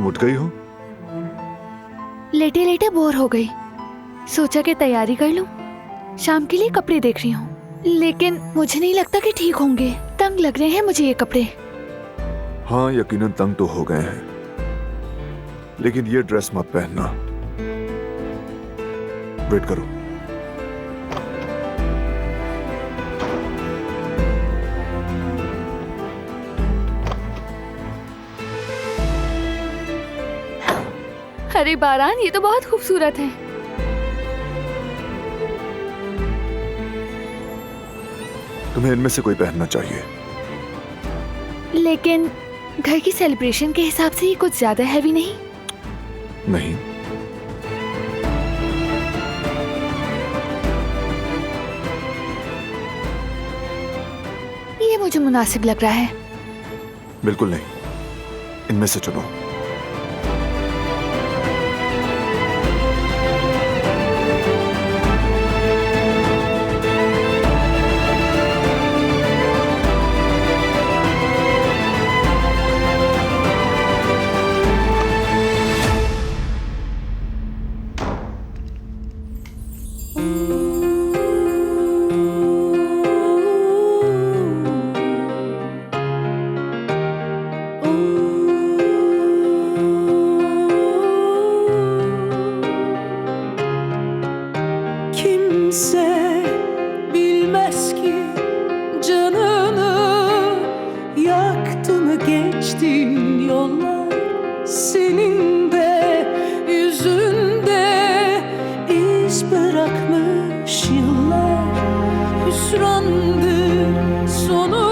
तुम उठ गई हो? लेटे लेटे बोर हो गई, सोचा कि तैयारी कर लूं। शाम के लिए कपड़े देख रही हूँ, लेकिन मुझे नहीं लगता कि ठीक होंगे। तंग लग रहे हैं मुझे ये कपड़े। हाँ, यकीनन तंग तो हो गए हैं, लेकिन ये ड्रेस मत पहनना। वेट करो। अरे बारान, ये तो बहुत खूबसूरत है। तुम्हें इनमें से कोई पहनना चाहिए। लेकिन घर की सेलिब्रेशन के हिसाब से ये कुछ ज्यादा हैवी नहीं? नहीं, ये मुझे मुनासिब लग रहा है। बिल्कुल नहीं। इनमें से चुनो। Kimse bilmez ki canını yaktı mı geçtin yollar. Senin de yüzünde iz bırakmış yıllar. Hüsrandır sonu.